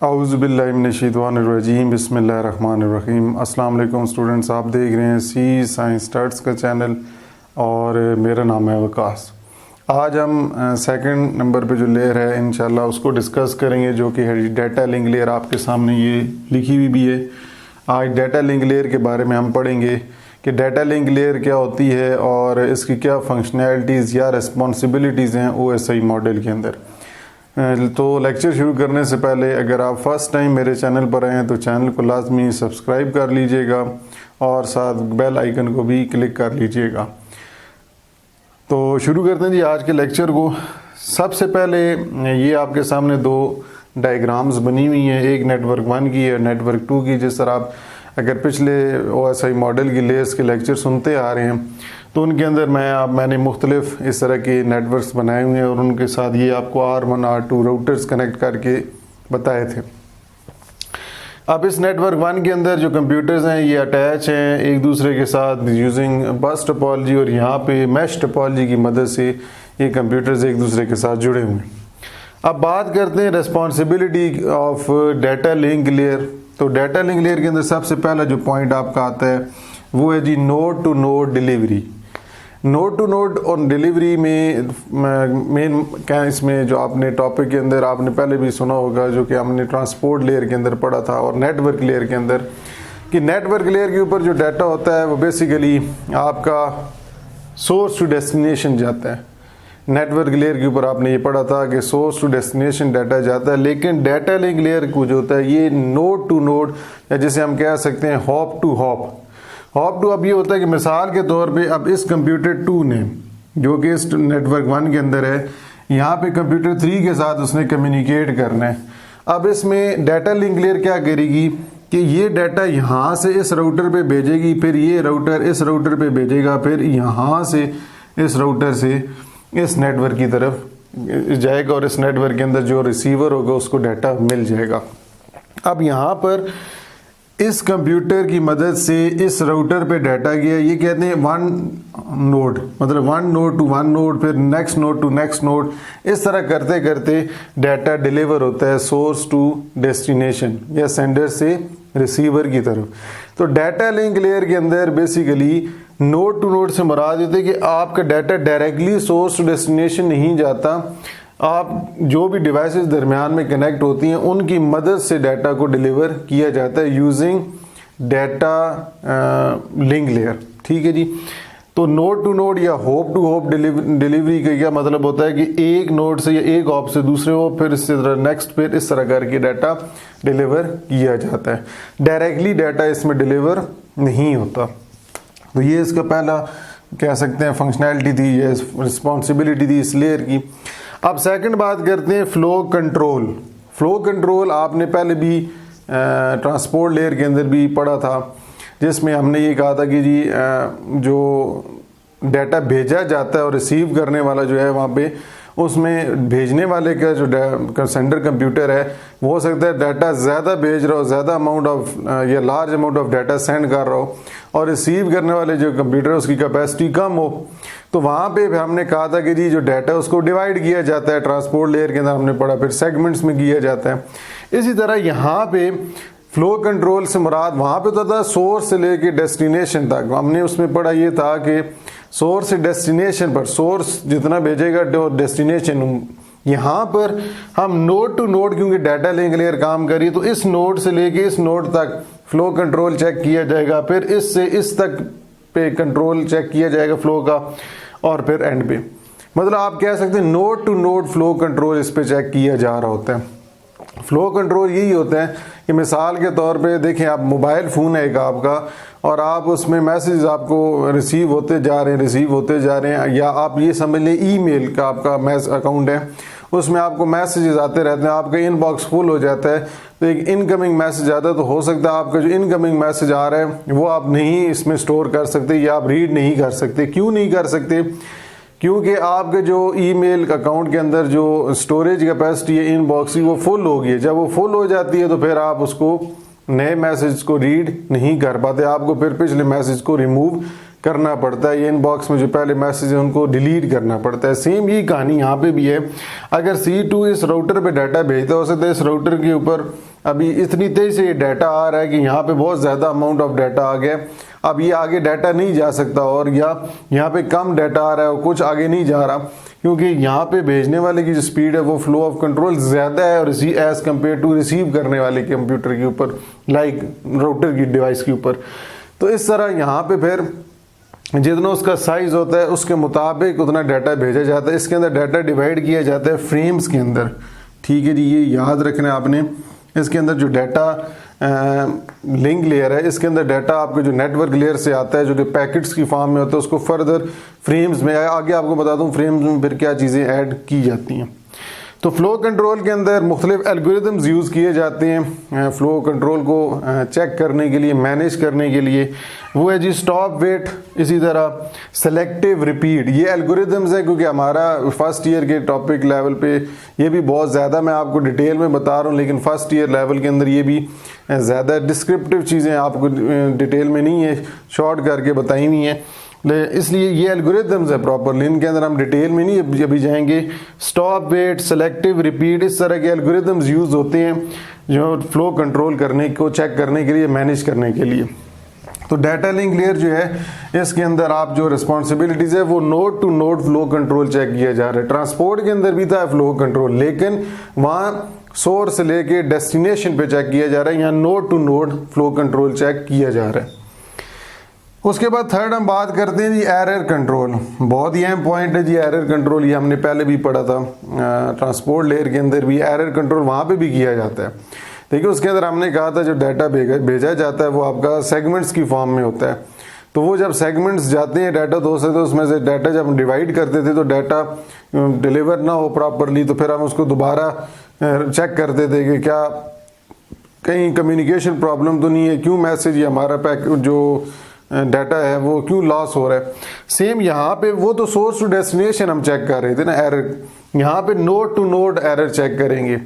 औज़ुबिल्लाहिमिनश्शैतानिर्रजीम बिस्मिल्लाहिर्रहमानिर्रहीम। अस्सलाम वालेकुम स्टूडेंट्स, आप देख रहे हैं सी साइंस स्टार्ट्स का चैनल और मेरा नाम है वकास। आज हम सेकंड नंबर पे जो लेयर है इंशाल्लाह उसको डिस्कस करेंगे, जो कि है डाटा लिंक लेयर। आपके सामने ये लिखी हुई भी है। आज डाटा लिंक लेयर के बारे में हम पढ़ेंगे कि डाटा लिंक लेयर क्या होती है और इसकी क्या फंक्शनैलिटीज़ या रिस्पॉन्सिबिलिटीज़ हैं OSI मॉडल के अंदर। तो लेक्चर शुरू करने से पहले अगर आप फर्स्ट टाइम मेरे चैनल पर आए हैं तो चैनल को लाजमी सब्सक्राइब कर लीजिएगा और साथ बेल आइकन को भी क्लिक कर लीजिएगा। तो शुरू करते हैं जी आज के लेक्चर को। सबसे पहले ये आपके सामने दो डायग्राम्स बनी हुई हैं, एक नेटवर्क 1 की है, नेटवर्क 2 की। जिस तरह आप अगर पिछले OSI मॉडल की लेयर्स के लेक्चर सुनते आ रहे हैं तो उनके अंदर मैंने मुख्तलिफ इस तरह के नेटवर्क्स बनाए हुए हैं और उनके साथ ये आपको R1 R2 राउटर्स कनेक्ट करके बताए थे। अब इस नेटवर्क 1 के अंदर जो कंप्यूटर्स हैं ये अटैच हैं एक दूसरे के साथ यूजिंग बस टोपोलॉजी, और यहाँ पे मैश टोपोलॉजी की मदद से ये कंप्यूटर्स एक दूसरे के साथ जुड़े हुए हैं। अब बात करते हैं responsibility of data link layer. तो डाटा लिंक लेयर के अंदर सबसे पहला जो पॉइंट आपका आता है वो है जी node to node delivery. Node to node और डिलीवरी में मेन क्या इसमें जो आपने टॉपिक के अंदर आपने पहले भी सुना होगा, जो कि हमने ट्रांसपोर्ट लेयर के अंदर पढ़ा था और नेटवर्क लेयर के अंदर, कि नेटवर्क लेयर के ऊपर जो डाटा होता है वो बेसिकली आपका सोर्स टू डेस्टिनेशन जाता है। नेटवर्क लेयर के ऊपर आपने ये पढ़ा था कि सोर्स टू डेस्टिनेशन डाटा जाता है, लेकिन डाटा लिंक लेयर को जो होता है ये नोड टू नोड, या जिसे हम कह सकते हैं hop to hop. Hop to अब ये होता है कि मिसाल के तौर पे अब इस कंप्यूटर 2 ने, जो कि इस नेटवर्क 1 के अंदर है, यहाँ पे कंप्यूटर 3 के साथ उसने कम्युनिकेट करना है। अब इसमें डाटा लिंक लेयर क्या करेगी कि ये डाटा यहाँ से इस राउटर पे भेजेगी, फिर ये राउटर इस राउटर पे भेजेगा, फिर यहाँ से इस राउटर से इस नेटवर्क की तरफ जाएगा और इस नेटवर्क के अंदर जो रिसीवर होगा उसको डाटा मिल जाएगा। अब यहाँ पर इस कंप्यूटर की मदद से इस राउटर पे डाटा गया, ये कहते हैं वन नोड, मतलब one node to one node, फिर next node to next node, इस तरह करते करते डाटा डिलीवर होता है सोर्स टू डेस्टिनेशन या सेंडर से रिसीवर की तरफ। तो डाटा लिंक लेयर के अंदर बेसिकली नोड टू नोड से मुराद होती है कि आपका data directly source to destination नहीं जाता, आप जो भी डिवाइसेस दरमियान में कनेक्ट होती हैं उनकी मदद से डाटा को डिलीवर किया जाता है यूजिंग डाटा लिंक लेयर। ठीक है जी। तो नोड टू नोड या होप टू होप डिलीवरी का क्या मतलब होता है कि एक नोड से या एक हॉप से दूसरे हॉप, फिर इसी तरह नेक्स्ट, फिर इस तरह करके डाटा डिलीवर किया जाता है। डायरेक्टली डाटा इसमें डिलीवर नहीं होता। तो ये इसका पहला कह सकते हैं फंक्शनैलिटी थी, ये रिस्पॉन्सिबिलिटी थी इस लेयर की। अब सेकंड बात करते हैं फ्लो कंट्रोल। फ्लो कंट्रोल आपने पहले भी ट्रांसपोर्ट लेयर के अंदर भी पढ़ा था, जिसमें हमने ये कहा था कि जी जो डाटा भेजा जाता है और रिसीव करने वाला जो है वहाँ पे, उसमें भेजने वाले का जो सेंडर कंप्यूटर है वो हो सकता है डाटा ज़्यादा भेज रहा हो, ज़्यादा अमाउंट ऑफ या large amount of data send कर रहा हो, और रिसीव करने वाले जो कंप्यूटर है उसकी कैपेसिटी कम हो। तो वहाँ पे हमने कहा था कि जी जो डाटा उसको डिवाइड किया जाता है, ट्रांसपोर्ट लेयर के अंदर हमने पढ़ा, फिर सेगमेंट्स में किया जाता है। इसी तरह यहाँ पे फ्लो कंट्रोल से मुराद वहाँ पे तो था सोर्स से लेके डेस्टिनेशन तक। हमने उसमें पढ़ा ये था कि सोर्स से डेस्टिनेशन पर सोर्स जितना भेजेगा डेस्टिनेशन। यहाँ पर हम नोड टू नोड, क्योंकि डाटा लिंक लेयर काम करी, तो इस नोड से लेके इस नोड तक फ्लो कंट्रोल चेक किया जाएगा, फिर इससे इस तक पे कंट्रोल चेक किया जाएगा फ्लो का, और फिर एंड पे। मतलब आप कह सकते हैं node to node flow control इस पे चेक किया जा रहा होता है। फ्लो कंट्रोल यही होता है कि मिसाल के तौर पे देखें, आप मोबाइल फ़ोन है एक आपका, और आप उसमें मैसेज आपको रिसीव होते जा रहे हैं, या आप ये समझ लें ईमेल का आपका अकाउंट है, उसमें आपको मैसेजेस आते रहते हैं, आपका इनबॉक्स फुल हो जाता है, तो एक इनकमिंग मैसेज आता है, तो हो सकता है आपका जो इनकमिंग मैसेज आ रहा है वो आप नहीं इसमें स्टोर कर सकते या आप रीड नहीं कर सकते। क्यों नहीं कर सकते? क्योंकि आपके जो ईमेल अकाउंट के अंदर जो स्टोरेज कैपेसिटी है इनबॉक्स की वो फुल हो गई है। जब वो फुल हो जाती है तो फिर आप उसको नए मैसेज को रीड नहीं कर पाते, आपको फिर पिछले मैसेज को रिमूव करना पड़ता है, ये इनबॉक्स में जो पहले मैसेज है उनको डिलीट करना पड़ता है। सेम यही कहानी यहाँ पे भी है। अगर C2 इस राउटर पे डाटा भेजता हो सकता है इस राउटर के ऊपर अभी इतनी तेजी से ये डाटा आ रहा है कि यहाँ पे बहुत ज़्यादा अमाउंट ऑफ डाटा आ गया, अब ये आगे डाटा नहीं जा सकता, और या यहाँ पे कम डाटा आ रहा है और कुछ आगे नहीं जा रहा, क्योंकि यहाँ पे भेजने वाले की जो स्पीड है वो फ्लो ऑफ कंट्रोल ज़्यादा है और एज कम्पेयर टू रिसीव करने वाले कंप्यूटर के ऊपर, लाइक राउटर की डिवाइस के ऊपर। तो इस तरह यहाँ पे फिर जितना उसका साइज होता है उसके मुताबिक उतना डाटा भेजा जाता है। इसके अंदर डाटा डिवाइड किया जाता है फ्रेम्स के अंदर, ठीक है जी, ये याद रखना है आपने। इसके अंदर जो डाटा लिंक लेयर है, इसके अंदर डाटा आपके जो नेटवर्क लेयर से आता है जो कि पैकेट्स की फॉर्म में होता है, उसको फर्दर फ्रेम्स में, आगे आपको बता दूं फ्रेम्स में फिर क्या चीज़ें ऐड की जाती हैं। तो फ्लो कंट्रोल के अंदर मुख्तलिफ एल्गोरिदम्स यूज़ किए जाते हैं फ्लो कंट्रोल को चेक करने के लिए, मैनेज करने के लिए। वो है जी स्टॉप वेट, इसी तरह सेलेक्टिव रिपीट, ये एल्गोरिदम्स है क्योंकि हमारा फर्स्ट ईयर के टॉपिक लेवल पे ये भी बहुत ज़्यादा मैं आपको डिटेल में बता रहा हूँ, लेकिन फर्स्ट ईयर लेवल के अंदर ये भी ज़्यादा डिस्क्रिप्टिव चीज़ें आपको डिटेल में नहीं है, शॉर्ट करके बताई हुई हैं, इसलिए ये एल्गोरिदम्स है प्रॉपरली, इनके अंदर हम डिटेल में नहीं अभी जाएंगे। स्टॉप वेट, सेलेक्टिव रिपीट, इस तरह के एल्गोरिदम्स यूज़ होते हैं जो फ्लो कंट्रोल करने को चेक करने के लिए, मैनेज करने के लिए। तो डाटा लिंक लेयर जो है इसके अंदर आप जो रिस्पॉन्सिबिलिटीज़ है वो node to node flow control check किया जा रहा है। ट्रांसपोर्ट के अंदर भी था फ्लो कंट्रोल, लेकिन वहाँ सोर्स से लेके डेस्टिनेशन पे चेक किया जा रहा है, यहाँ node to node flow control check किया जा रहा है। उसके बाद थर्ड हम बात करते हैं जी एरर कंट्रोल, बहुत ही अहम पॉइंट है जी एरर कंट्रोल, ये हमने पहले भी पढ़ा था। ट्रांसपोर्ट लेयर के अंदर भी एरर कंट्रोल वहाँ पे भी किया जाता है। देखिए उसके अंदर हमने कहा था जो डाटा भेजा जाता है वो आपका सेगमेंट्स की फॉर्म में होता है, तो वो जब सेगमेंट्स जाते हैं डाटा तो उसमें से डाटा जब हम डिवाइड करते थे तो डाटा डिलीवर ना हो प्रॉपरली, तो फिर हम उसको दोबारा चेक करते थे कि क्या कहीं कम्युनिकेशन प्रॉब्लम तो नहीं है, क्यों मैसेज या हमारा जो डाटा है वो क्यों लॉस हो रहा है। सेम यहाँ पे वो तो सोर्स टू डेस्टिनेशन हम चेक कर रहे थे ना एरर, यहाँ पे node to node error check करेंगे।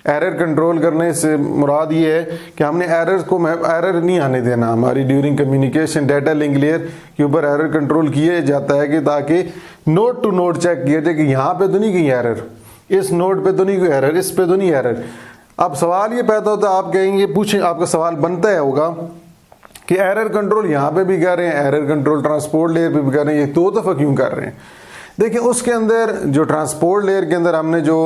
एरर कंट्रोल करने से मुराद ये है कि हमने एरर नहीं आने देना हमारी during communication. Data link layer के ऊपर एरर कंट्रोल किया जाता है कि ताकि नोड टू नोड चेक किया जाए कि यहाँ पे तो नहीं कोई एरर, इस नोड पे तो नहीं कोई एरर, इस पे तो नहीं एरर। अब सवाल ये पैदा होता है, आप कहेंगे पूछें, आपका सवाल बनता है होगा कि एरर कंट्रोल यहाँ पे भी कर रहे हैं, एरर कंट्रोल ट्रांसपोर्ट लेयर पे भी कर रहे हैं, ये दो दफ़ा क्यों कर रहे हैं। देखिए उसके अंदर जो ट्रांसपोर्ट लेयर के अंदर हमने जो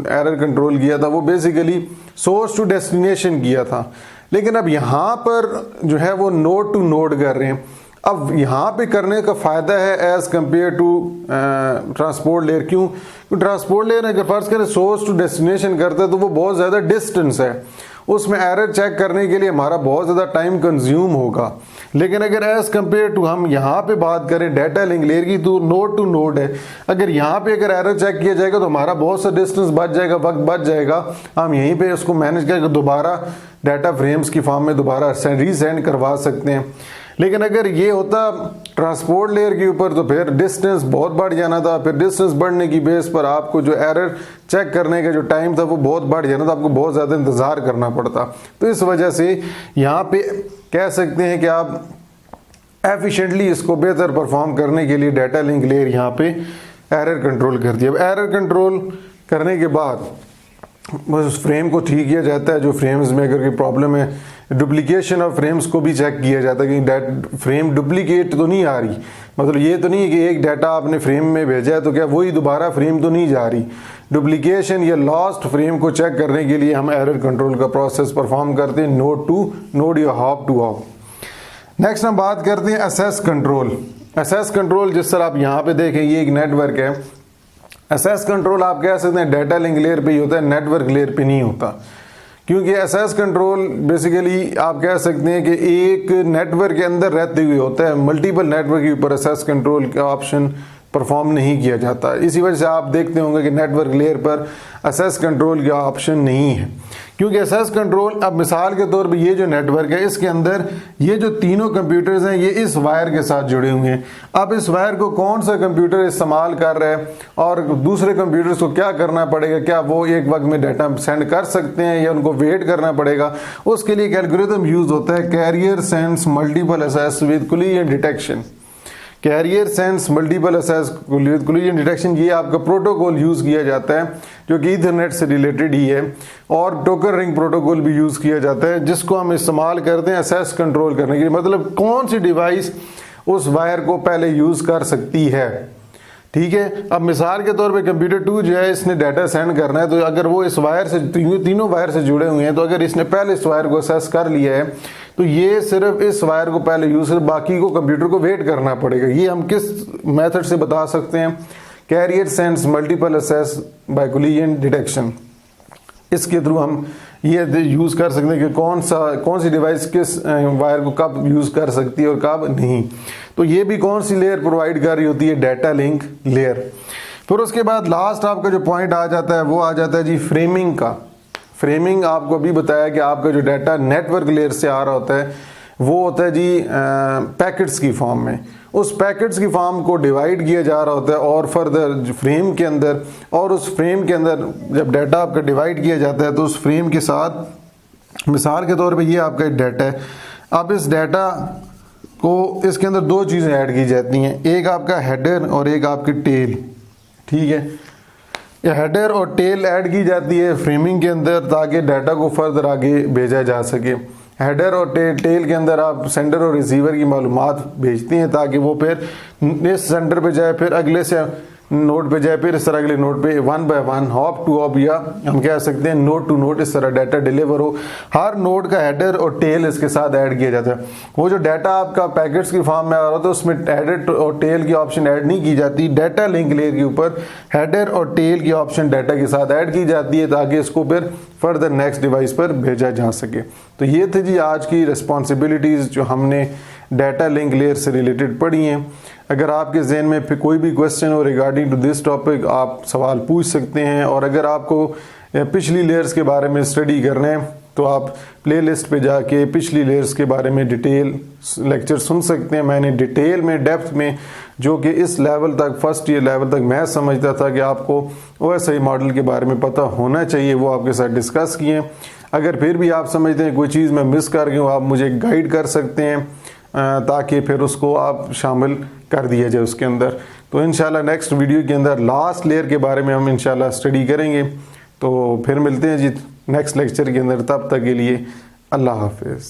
एरर कंट्रोल किया था वो बेसिकली सोर्स टू डेस्टिनेशन किया था, लेकिन अब यहाँ पर जो है वो नोड टू नोड कर रहे हैं। अब यहाँ पे करने का फ़ायदा है as compared to transport layer, क्यों? ट्रांसपोर्ट लेयर अगर फर्ज करें सोर्स टू डेस्टिनेशन करता है तो वो बहुत ज़्यादा डिस्टेंस है, उसमें एरर चेक करने के लिए हमारा बहुत ज़्यादा टाइम कंज्यूम होगा। लेकिन अगर एज़ कम्पेयर टू हम यहाँ पे बात करें डाटा लिंक लेयर की तो नोड टू नोड है, अगर यहाँ पे अगर एरर चेक किया जाएगा तो हमारा बहुत सा डिस्टेंस बच जाएगा, वक्त बच जाएगा, हम यहीं पे उसको मैनेज करके दोबारा डाटा फ्रेम्स की फॉर्म में दोबारा रीसेंड करवा सकते हैं। लेकिन अगर ये होता ट्रांसपोर्ट लेयर के ऊपर तो फिर डिस्टेंस बहुत बढ़ जाना था, फिर डिस्टेंस बढ़ने की बेस पर आपको जो एरर चेक करने का जो टाइम था वो बहुत बढ़ जाना था, आपको बहुत ज़्यादा इंतज़ार करना पड़ता। तो इस वजह से यहाँ पे कह सकते हैं कि आप एफिशिएंटली इसको बेहतर परफॉर्म करने के लिए डाटा लिंक लेयर यहाँ पे एरर कंट्रोल कर दिया। अब एरर कंट्रोल करने के बाद बस उस फ्रेम को ठीक किया जाता है, जो फ्रेम्स में अगर कोई प्रॉब्लम है, डुप्लीकेशन ऑफ फ्रेम्स को भी चेक किया जाता है कि फ्रेम डुप्लीकेट तो नहीं आ रही, मतलब ये तो नहीं है कि एक डाटा आपने फ्रेम में भेजा है तो क्या वही दोबारा फ्रेम तो नहीं जा रही। डुप्लीकेशन या लॉस्ट फ्रेम को चेक करने के लिए हम एरर कंट्रोल का प्रोसेस परफॉर्म करते हैं नोड टू नोड या हॉप टू हॉप। नेक्स्ट हम बात करते हैं असेस कंट्रोल। असेस कंट्रोल जिस तरह आप यहाँ पे देखें ये एक नेटवर्क है, असेस कंट्रोल आप कह सकते हैं डाटा लिंक लेयर पे ही होता है, नेटवर्क लेयर पे नहीं होता, क्योंकि असेस कंट्रोल बेसिकली आप कह सकते हैं कि एक नेटवर्क के अंदर रहते हुए होता है, मल्टीपल नेटवर्क के ऊपर असेस कंट्रोल का ऑप्शन परफॉर्म नहीं किया जाता। इसी वजह से आप देखते होंगे कि नेटवर्क लेयर पर असेस कंट्रोल का ऑप्शन नहीं है, क्योंकि असेस कंट्रोल, अब मिसाल के तौर पे ये जो नेटवर्क है इसके अंदर ये जो तीनों कंप्यूटर्स हैं ये इस वायर के साथ जुड़े हुए हैं। अब इस वायर को कौन सा कंप्यूटर इस्तेमाल कर रहा है और दूसरे कंप्यूटर्स को क्या करना पड़ेगा, क्या वो एक वक्त में डाटा सेंड कर सकते हैं या उनको वेट करना पड़ेगा, उसके लिए एक एल्गोरिथम यूज होता है carrier sense multiple access with collision detection. Carrier sense multiple access collision detection, ये आपका प्रोटोकॉल यूज़ किया जाता है जो कि ईथरनेट से रिलेटेड ही है, और टोकन रिंग प्रोटोकॉल भी यूज़ किया जाता है जिसको हम इस्तेमाल करते हैं असेस कंट्रोल करने के लिए, मतलब कौन सी डिवाइस उस वायर को पहले यूज़ कर सकती है। ठीक है, अब मिसाल के तौर पे कंप्यूटर 2 जो है इसने डाटा सेंड करना है, तो अगर वो इस वायर से तीनों वायर से जुड़े हुए हैं, तो अगर इसने पहले इस वायर को असेस कर लिया है तो ये सिर्फ इस वायर को पहले यूज कर, बाकी को कंप्यूटर को वेट करना पड़ेगा। ये हम किस मेथड से बता सकते हैं? Carrier sense multiple access by collision detection, इसके थ्रू हम ये यूज कर सकते हैं कि कौन सी डिवाइस किस वायर को कब यूज कर सकती है और कब नहीं। तो ये भी कौन सी लेयर प्रोवाइड कर रही होती है? Data link layer. फिर उसके बाद लास्ट आपका जो पॉइंट आ जाता है वो आ जाता है जी फ्रेमिंग का। फ्रेमिंग आपको अभी बताया कि आपका जो डाटा नेटवर्क लेयर से आ रहा होता है वो होता है जी पैकेट्स की फॉर्म में। उस पैकेट्स की फॉर्म को डिवाइड किया जा रहा होता है और फर्दर फ्रेम के अंदर, और उस फ्रेम के अंदर जब डाटा आपका डिवाइड किया जाता है तो उस फ्रेम के साथ मिसाल के तौर पे ये आपका डाटा है। अब इस डाटा को इसके अंदर दो चीज़ें ऐड की जाती हैं, एक आपका हेडर और एक आपकी टेल। ठीक है, ये हेडर और टेल ऐड की जाती है फ्रेमिंग के अंदर ताकि डाटा को फर्दर आगे भेजा जा सके। हेडर और टेल के अंदर आप सेंडर और रिसीवर की मालूमात भेजती हैं ताकि वो फिर इस सेंटर पे जाए, फिर अगले से नोड पे जाए, फिर इस तरह अगले नोड पे 1 बाय 1 हॉप टू हॉप, या हम कह सकते हैं नोड टू नोड, इस तरह डाटा डिलीवर हो। हर नोड का हेडर और टेल इसके साथ ऐड किया जाता है। वो जो डाटा आपका पैकेट्स की फॉर्म में आ रहा था उसमें हेडर और टेल की ऑप्शन ऐड नहीं की जाती। डाटा लिंक लेयर के ऊपर हेडर और टेल की ऑप्शन डाटा के साथ ऐड की जाती है ताकि इसको फिर फर्दर नेक्स्ट डिवाइस पर भेजा जा सके। तो ये थे जी आज की रिस्पॉन्सिबिलिटीज जो हमने डाटा लिंक लेयर से रिलेटेड पढ़ी हैं। अगर आपके जहन में फिर कोई भी क्वेश्चन हो रिगार्डिंग टू दिस टॉपिक, आप सवाल पूछ सकते हैं। और अगर आपको पिछली लेयर्स के बारे में स्टडी करना है तो आप प्लेलिस्ट पे जाके पिछली लेयर्स के बारे में डिटेल लेक्चर सुन सकते हैं। मैंने डिटेल में डेप्थ में जो कि इस लेवल तक, फर्स्ट ईयर लेवल तक मैं समझता था कि आपको OSI मॉडल के बारे में पता होना चाहिए, वो आपके साथ डिस्कस किए। अगर फिर भी आप समझते हैं कोई चीज़ मैं मिस कर गया हूँ, आप मुझे गाइड कर सकते हैं ताकि फिर उसको आप शामिल कर दिया जाए उसके अंदर। तो इंशाल्लाह नेक्स्ट वीडियो के अंदर लास्ट लेयर के बारे में हम इंशाल्लाह स्टडी करेंगे। तो फिर मिलते हैं जी नेक्स्ट लेक्चर के अंदर, तब तक के लिए अल्लाह हाफिज़।